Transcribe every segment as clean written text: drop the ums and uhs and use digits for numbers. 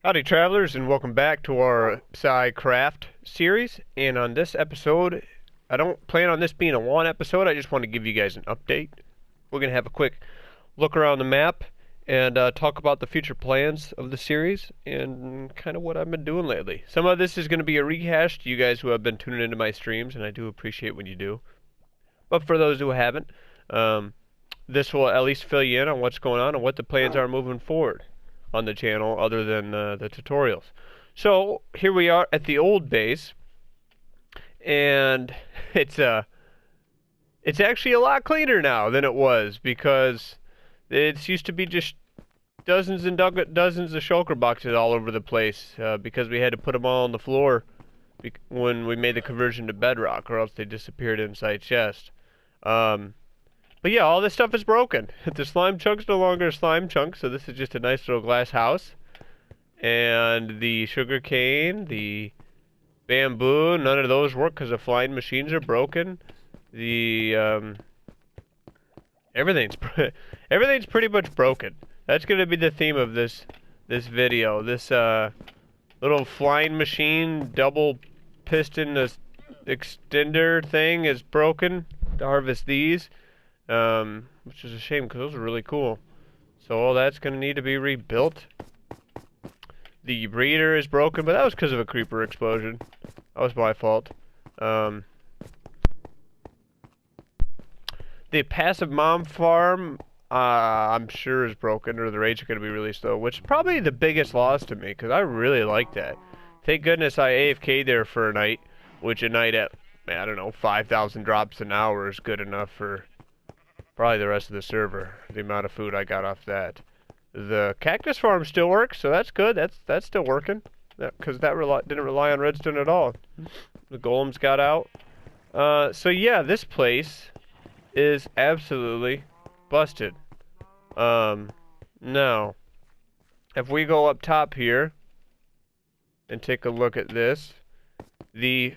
Howdy travelers, and welcome back to our PScicraft series. And on this episode, I don't plan on this being a long episode, I just want to give you guys an update. We're going to have a quick look around the map and talk about the future plans of the series and kind of what I've been doing lately. Some of this is going to be a rehash to you guys who have been tuning into my streams, and I do appreciate when you do. But for those who haven't, this will at least fill you in on what's going on and what the plans are moving forward on the channel other than the tutorials. So here we are at the old base, and it's actually a lot cleaner now than it was, because it used to be just dozens and dozens of shulker boxes all over the place, because we had to put them all on the floor when we made the conversion to Bedrock, or else they disappeared inside chest. But yeah, all this stuff is broken. The slime chunk's no longer a slime chunk, so this is just a nice little glass house. And the sugar cane, the bamboo, none of those work because the flying machines are broken. The everything's everything's pretty much broken. That's gonna be the theme of this video. This little flying machine double piston extender thing is broken to harvest these. Which is a shame because those are really cool. So all that's going to need to be rebuilt. The breeder is broken, but that was because of a creeper explosion. That was my fault. The passive mom farm, I'm sure is broken, or the rates are going to be really slow, which is probably the biggest loss to me, because I really like that. Thank goodness I AFK'd there for a night, which a night at, I don't know, 5,000 drops an hour is good enough for probably the rest of the server, the amount of food I got off that. The cactus farm still works, so that's good. That's still working, because that didn't rely on redstone at all. The golems got out. So yeah, this place is absolutely busted. Now, if we go up top here and take a look at this, the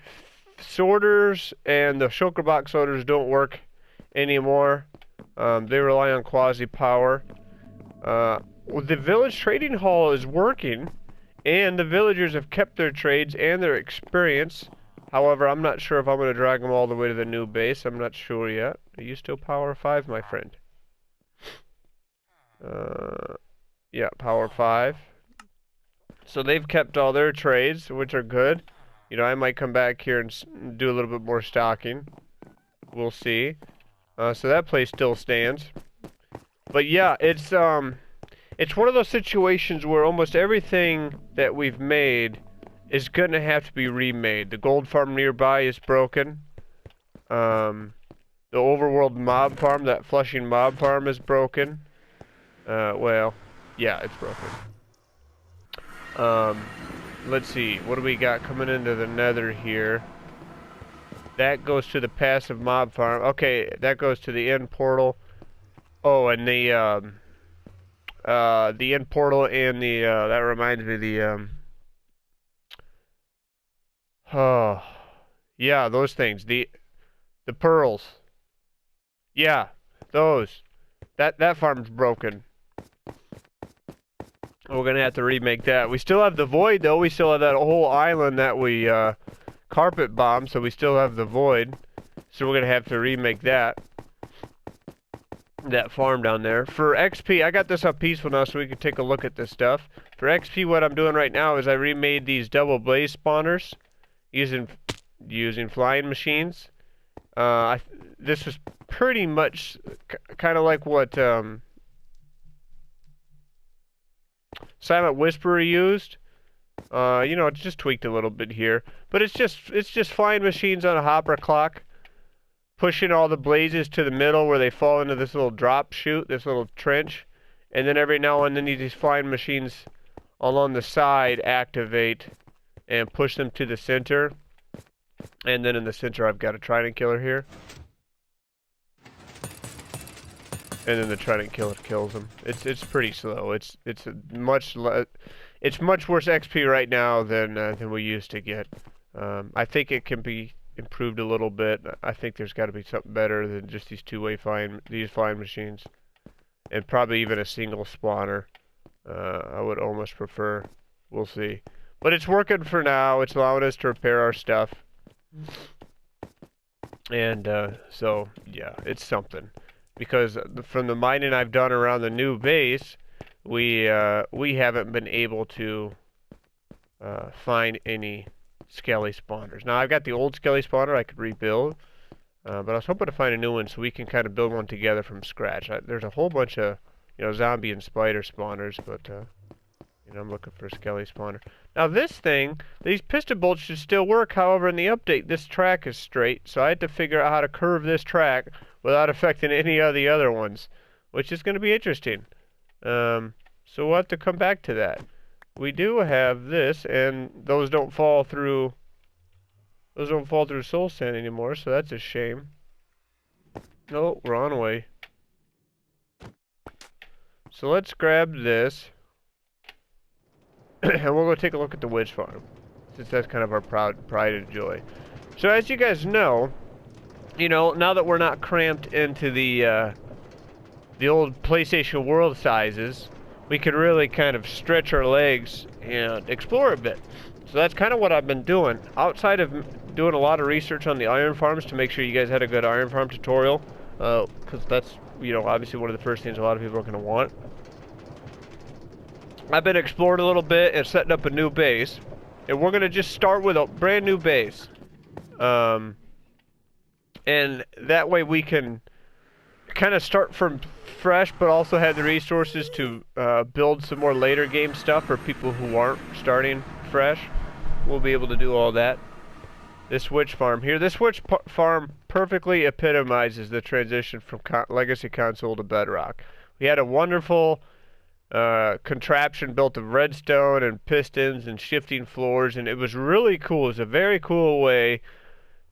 sorters and the shulker box sorters don't work anymore. They rely on quasi power. The village trading hall is working, and the villagers have kept their trades and their experience. However, I'm not sure if I'm going to drag them all the way to the new base. I'm not sure yet. Are you still power 5, my friend? Yeah, power 5. So they've kept all their trades, which are good. You know, I might come back here and do a little bit more stocking. We'll see. So that place still stands. But yeah, it's one of those situations where almost everything that we've made is gonna have to be remade. The gold farm nearby is broken. The overworld mob farm, that flushing mob farm, is broken. Well, yeah, it's broken. Let's see, what do we got coming into the nether here? That goes to the passive mob farm. Okay, that goes to the end portal. Oh, and the end portal and the that reminds me, the oh, yeah, those things. The pearls. Yeah, those. That farm's broken. We're gonna have to remake that. We still have the void though. We still have that whole island that we carpet bomb, so we still have the void, so we're gonna have to remake that farm down there. For XP, I got this up peaceful now so we can take a look at this stuff. For XP, what I'm doing right now is I remade these double blaze spawners using flying machines. This was pretty much kind of like what Silent Whisperer used. You know, it's just tweaked a little bit here, but it's just flying machines on a hopper clock, pushing all the blazes to the middle where they fall into this little drop chute, this little trench, and then every now and then these flying machines along the side activate and push them to the center, and then in the center I've got a trident killer here, and then the trident killer kills them. It's pretty slow. It's much worse XP right now than we used to get. I think it can be improved a little bit. I think there's got to be something better than just these flying machines, and probably even a single spawner. I would almost prefer. we'll see. But it's working for now. It's allowing us to repair our stuff. And so, yeah, it's something. Because from the mining I've done around the new base, we haven't been able to find any skelly spawners. Now, I've got the old skelly spawner I could rebuild. But I was hoping to find a new one so we can kind of build one together from scratch. There's a whole bunch of, zombie and spider spawners, but, I'm looking for a skelly spawner. Now this thing, these piston bolts should still work. However, in the update, this track is straight, so I had to figure out how to curve this track without affecting any of the other ones, which is going to be interesting. So we'll have to come back to that. We do have this, and those don't fall through. Those don't fall through soul sand anymore, so that's a shame. Oh, wrong way. So let's grab this. And we'll go take a look at the witch farm, since that's kind of our pride and joy. So as you guys know, now that we're not cramped into the old PlayStation World sizes, we can really kind of stretch our legs and explore a bit. So that's kind of what I've been doing. Outside of doing a lot of research on the iron farms to make sure you guys had a good iron farm tutorial, because that's, obviously one of the first things a lot of people are going to want. I've been exploring a little bit and setting up a new base. And we're going to just start with a brand new base. And that way we can kind of start from fresh, but also have the resources to build some more later game stuff for people who aren't starting fresh. We'll be able to do all that. This witch farm here. This witch farm perfectly epitomizes the transition from Legacy Console to Bedrock. We had a wonderful contraption built of redstone and pistons and shifting floors, and it was really cool. It was a very cool way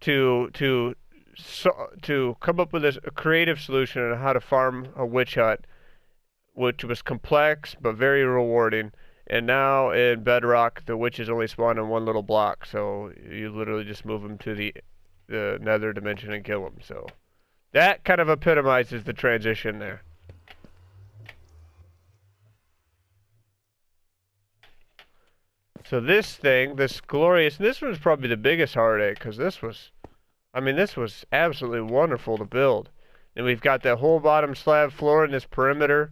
to come up with a creative solution on how to farm a witch hut, which was complex but very rewarding. And now in Bedrock, the witches only spawn in one little block, so you literally just move them to the nether dimension and kill them. So that kind of epitomizes the transition there. So this thing, this glorious, this was probably the biggest heartache, because this was absolutely wonderful to build. And we've got that whole bottom slab floor in this perimeter.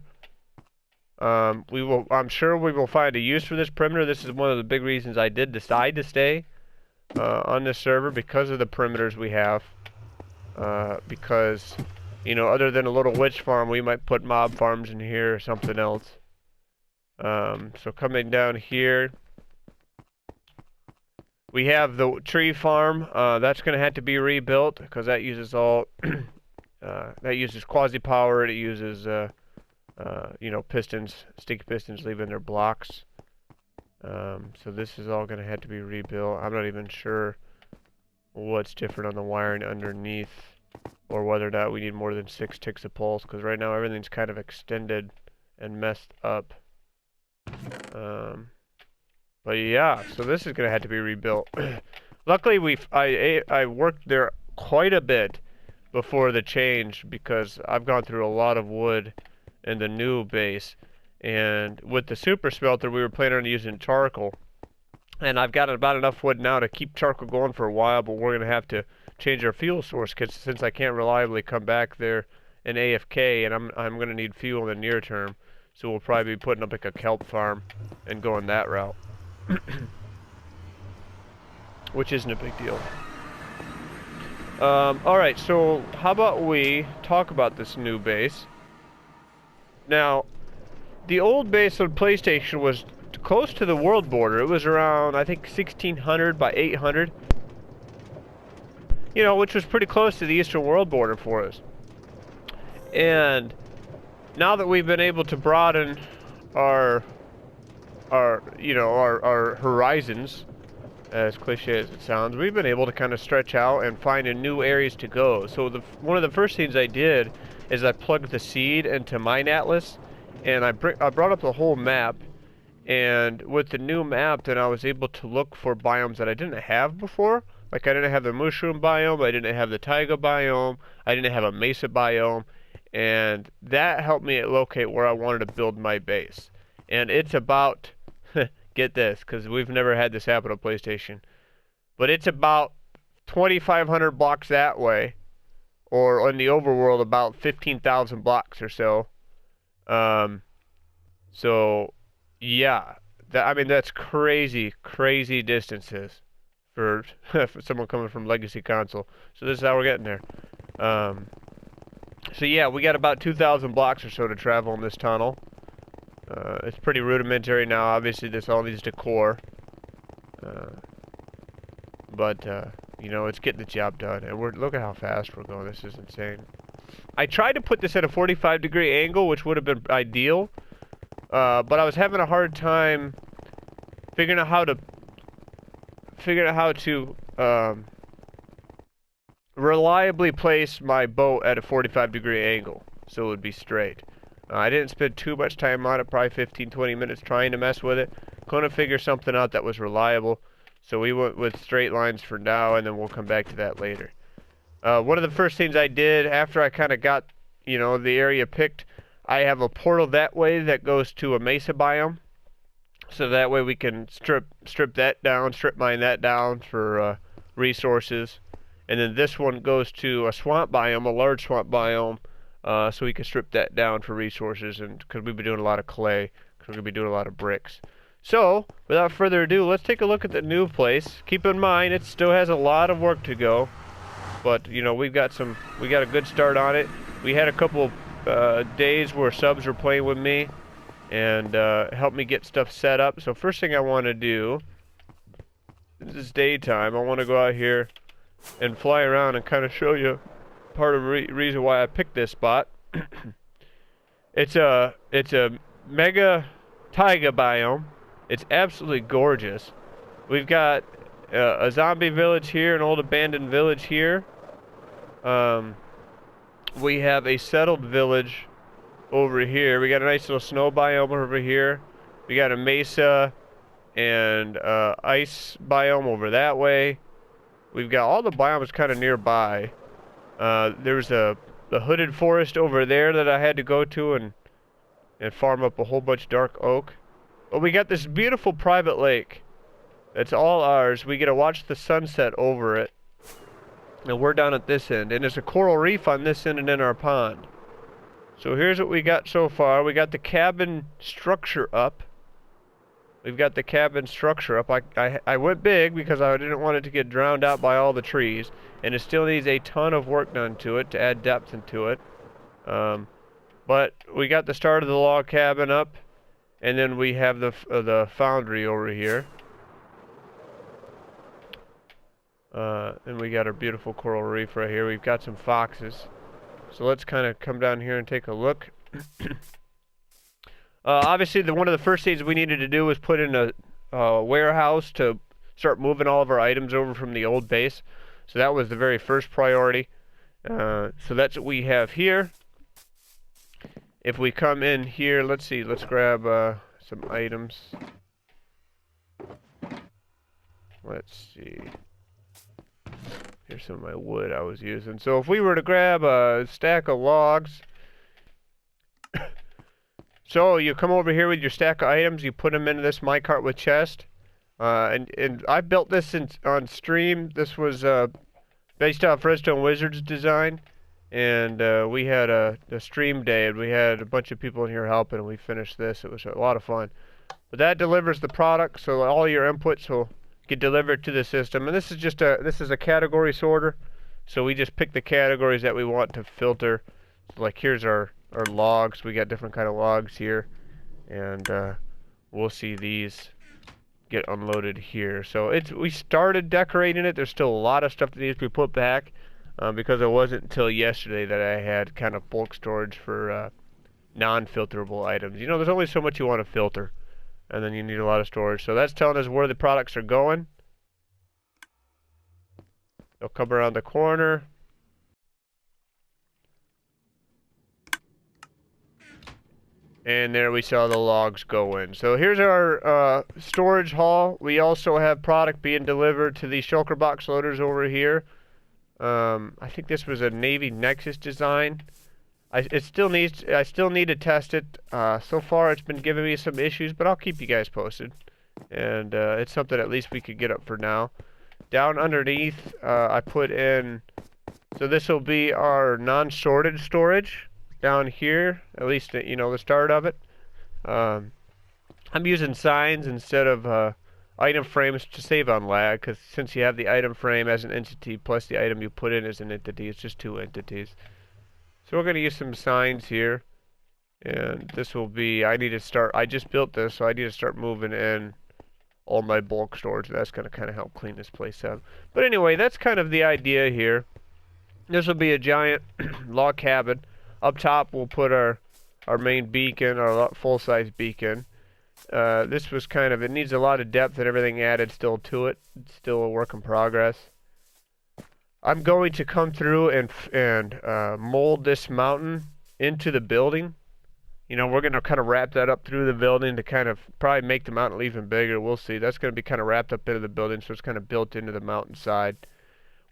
I'm sure we will find a use for this perimeter. This is one of the big reasons I did decide to stay on this server, because of the perimeters we have. Because, other than a little witch farm, we might put mob farms in here or something else. So coming down here, we have the tree farm. That's going to have to be rebuilt because that uses all that uses quasi power. It uses pistons, sticky pistons leaving their blocks. So this is all going to have to be rebuilt. I'm not even sure what's different on the wiring underneath, or whether or not we need more than 6 ticks of pulse, because right now everything's kind of extended and messed up. But yeah, so this is going to have to be rebuilt. Luckily, I worked there quite a bit before the change, because I've gone through a lot of wood in the new base. And with the super smelter, we were planning on using charcoal. And I've got about enough wood now to keep charcoal going for a while, but we're going to have to change our fuel source, since I can't reliably come back there in AFK, and I'm going to need fuel in the near term. So we'll probably be putting up like a kelp farm and going that route. Which isn't a big deal. Alright, so how about we talk about this new base. Now, the old base on PlayStation was close to the world border. It was around, I think, 1600 by 800. Which was pretty close to the eastern world border for us. And now that we've been able to broaden our horizons, as cliche as it sounds, we've been able to kind of stretch out and find new areas to go. So one of the first things I did is I plugged the seed into Mine Atlas, and I brought up the whole map. And with the new map, then I was able to look for biomes that I didn't have before. Like, I didn't have the mushroom biome, I didn't have the taiga biome, I didn't have a mesa biome, and that helped me locate where I wanted to build my base. And it's about get this, because we've never had this happen on PlayStation. But it's about 2,500 blocks that way, or in the overworld about 15,000 blocks or so. So yeah, I mean that's crazy, crazy distances for for someone coming from legacy console. So this is how we're getting there. So yeah, we got about 2,000 blocks or so to travel in this tunnel. It's pretty rudimentary now. Obviously, this all needs to core. But you know, it's getting the job done. And look at how fast we're going. This is insane. I tried to put this at a 45-degree angle, which would have been ideal. But I was having a hard time figuring out how to reliably place my boat at a 45-degree angle so it would be straight. I didn't spend too much time on it, probably 15-20 minutes trying to mess with it. Couldn't figure something out that was reliable, so we went with straight lines for now, and then we'll come back to that later. One of the first things I did after I kind of got, you know, the area picked, I have a portal that way that goes to a mesa biome, so that way we can strip mine that down for resources. And then this one goes to a swamp biome, a large swamp biome, so we can strip that down for resources, and because we've been doing a lot of clay, because we're going to be doing a lot of bricks. So, without further ado, let's take a look at the new place. Keep in mind, it still has a lot of work to go, but, you know, we got a good start on it. We had a couple days where subs were playing with me, and helped me get stuff set up. So first thing I want to do, this is daytime, I want to go out here and fly around and kind of show you part of the reason why I picked this spot. It's a mega taiga biome. It's absolutely gorgeous. We've got a zombie village here, an old abandoned village here. We have a settled village over here. We got a nice little snow biome over here. We got a mesa and ice biome over that way. We've got all the biomes kind of nearby. There's the hooded forest over there that I had to go to and farm up a whole bunch of dark oak. But we got this beautiful private lake. It's all ours. We get to watch the sunset over it. And we're down at this end. And there's a coral reef on this end and in our pond. So here's what we got so far. We got the cabin structure up. We've got the cabin structure up. I went big because I didn't want it to get drowned out by all the trees. And it still needs a ton of work done to it to add depth into it. But we got the start of the log cabin up. And then we have the foundry over here. And we got our beautiful coral reef right here. We've got some foxes. So let's kind of come down here and take a look. Obviously, one of the first things we needed to do was put in a warehouse to start moving all of our items over from the old base. So that was the very first priority. So that's what we have here. If we come in here, let's see, let's grab some items. Let's see. Here's some of my wood I was using. So if we were to grab a stack of logs, so you come over here with your stack of items, you put them into this minecart with chest, and I built this on stream. This was based off Redstone Wizard's design, and we had a stream day, and we had a bunch of people in here helping, and we finished this. It was a lot of fun. But that delivers the product, so all your inputs will get delivered to the system. And this is just a category sorter, so we just pick the categories that we want to filter. So like here's our logs. We got different kind of logs here, and we'll see these get unloaded here. So we started decorating it. There's still a lot of stuff that needs to be put back, because it wasn't until yesterday that I had kind of bulk storage for non-filterable items. You know, there's only so much you want to filter, and then you need a lot of storage. So that's telling us where the products are going. They'll come around the corner. And there we saw the logs go in. So here's our storage haul. We also have product being delivered to these shulker box loaders over here. I think this was a Navy Nexus design. I still need to test it. So far it's been giving me some issues, but I'll keep you guys posted. and it's something at least we could get up for now. Down underneath, I put in, so this will be our non-sorted storage down here, at least, you know, the start of it. I'm using signs instead of item frames to save on lag, because since you have the item frame as an entity plus the item you put in as an entity, it's just two entities. So we're going to use some signs here, and this will be, I just built this, so I need to start moving in all my bulk storage. That's going to kind of help clean this place up. But anyway, that's kind of the idea here. This will be a giant log cabin. Up top we'll put our main beacon, our full-size beacon. This was kind of, it needs a lot of depth and everything added still to it. It's still a work in progress. I'm going to come through and mold this mountain into the building. You know, we're going to kind of wrap that up through the building to kind of probably make the mountain even bigger. We'll see. That's going to be kind of wrapped up into the building, so it's kind of built into the mountainside.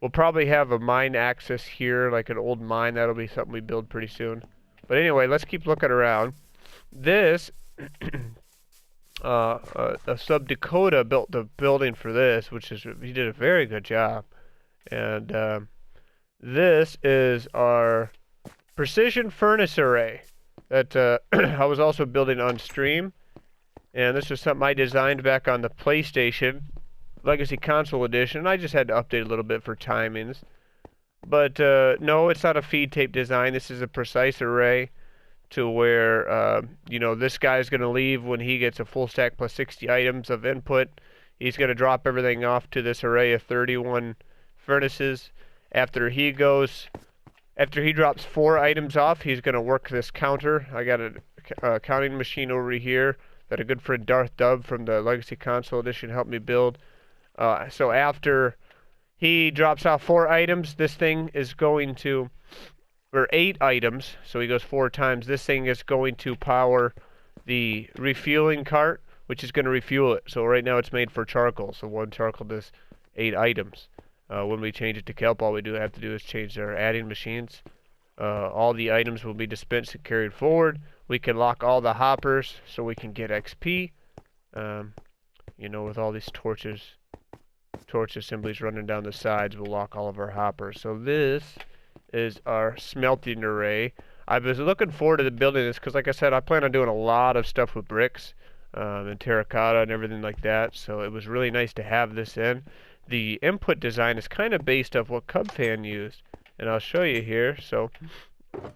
We'll probably have a mine access here, like an old mine. That'll be something we build pretty soon. But anyway, let's keep looking around. This, a Sub Dakota built the building for this, which is, he did a very good job. And this is our precision furnace array that I was also building on stream. And this is something I designed back on the PlayStation Legacy Console Edition. I just had to update a little bit for timings. But no, it's not a feed tape design. This is a precise array to where, you know, this guy's going to leave when he gets a full stack plus 60 items of input. He's going to drop everything off to this array of 31 furnaces. After he drops 4 items off, he's going to work this counter. I got a counting machine over here that a good friend Darth Dub from the Legacy Console Edition helped me build. So after he drops off 4 items, this thing is going to, or 8 items, so he goes 4 times. This thing is going to power the refueling cart, which is going to refuel it. So right now it's made for charcoal, so 1 charcoal does 8 items. When we change it to kelp, all we have to do is change our adding machines. All the items will be dispensed and carried forward. We can lock all the hoppers so we can get XP. You know, with all these torch assemblies running down the sides, we'll lock all of our hoppers. So this is our smelting array. I was looking forward to building this because, like I said, I plan on doing a lot of stuff with bricks and terracotta and everything like that. So it was really nice to have this in. The input design is kind of based off what CubFan used, and I'll show you here. So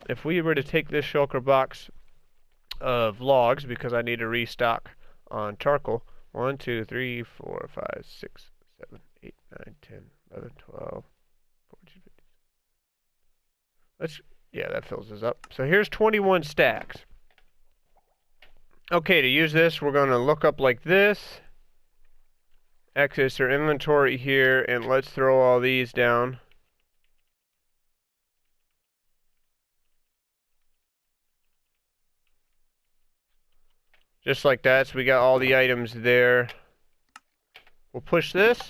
if we were to take this shulker box of logs, because I need to restock on charcoal, 1, 2, 3, 4, 5, 6, 7, 8, 9, 10, 11, 12, 14, 15. Yeah, that fills us up. So here's 21 stacks. Okay, to use this, we're going to look up like this. Access our inventory here, and let's throw all these down. Just like that, so we got all the items there. We'll push this,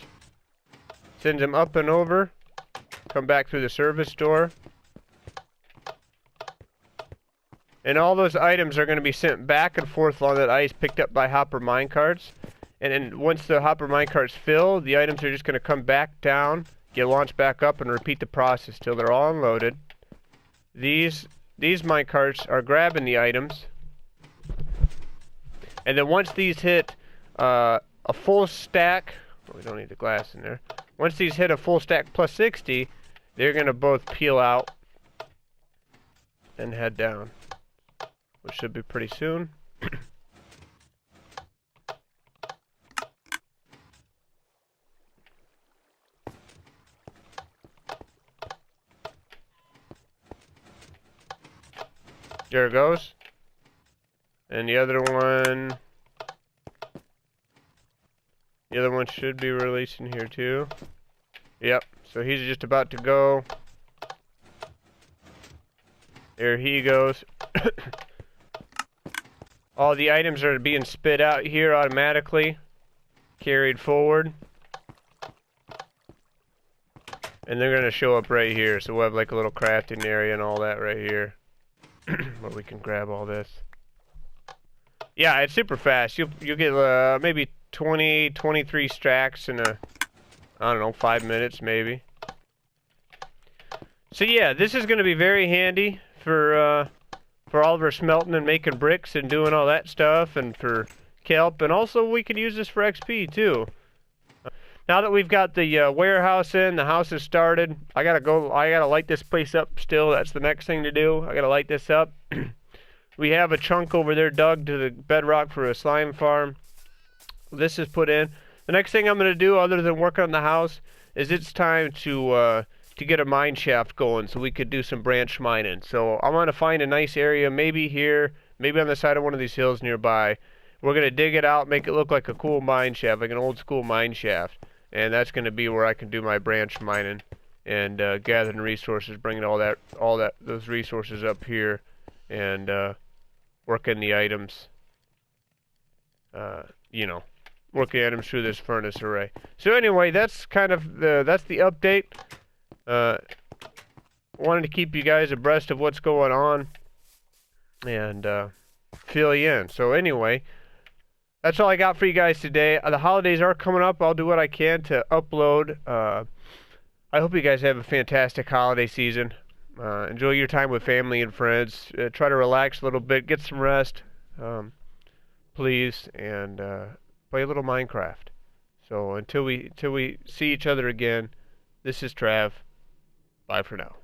send them up and over, come back through the service door. And all those items are going to be sent back and forth along that ice picked up by hopper minecarts. And then once the hopper minecarts fill, the items are just going to come back down, get launched back up, and repeat the process till they're all unloaded. These minecarts are grabbing the items. And then once these hit a full stack, we don't need the glass in there. Once these hit a full stack plus 60, they're going to both peel out and head down, which should be pretty soon. There it goes. And the other one should be releasing here too. Yep, so he's just about to go. There he goes. All the items are being spit out here automatically, carried forward. And they're going to show up right here. So we'll have like a little crafting area and all that right here. Where we can grab all this. Yeah, it's super fast. You'll get maybe 23 stacks in a, I don't know, 5 minutes maybe. So yeah, this is going to be very handy for all of our smelting and making bricks and doing all that stuff, and for kelp, and also we could use this for XP too. Now that we've got the warehouse in, the house is started, I gotta light this place up still. That's the next thing to do. I gotta light this up. We have a chunk over there dug to the bedrock for a slime farm. This is put in. The next thing I'm gonna do, other than work on the house, is it's time to get a mine shaft going so we could do some branch mining. So I'm gonna find a nice area, maybe here, maybe on the side of one of these hills nearby. We're gonna dig it out, make it look like a cool mine shaft, like an old school mine shaft. And that's going to be where I can do my branch mining and gathering resources, bringing those resources up here, and working the items. You know, working items through this furnace array. So anyway, that's kind of the update. Wanted to keep you guys abreast of what's going on and fill you in. So anyway. That's all I got for you guys today. The holidays are coming up. I'll do what I can to upload. I hope you guys have a fantastic holiday season. Enjoy your time with family and friends. Try to relax a little bit. Get some rest, please, and play a little Minecraft. So until we see each other again, this is Trav. Bye for now.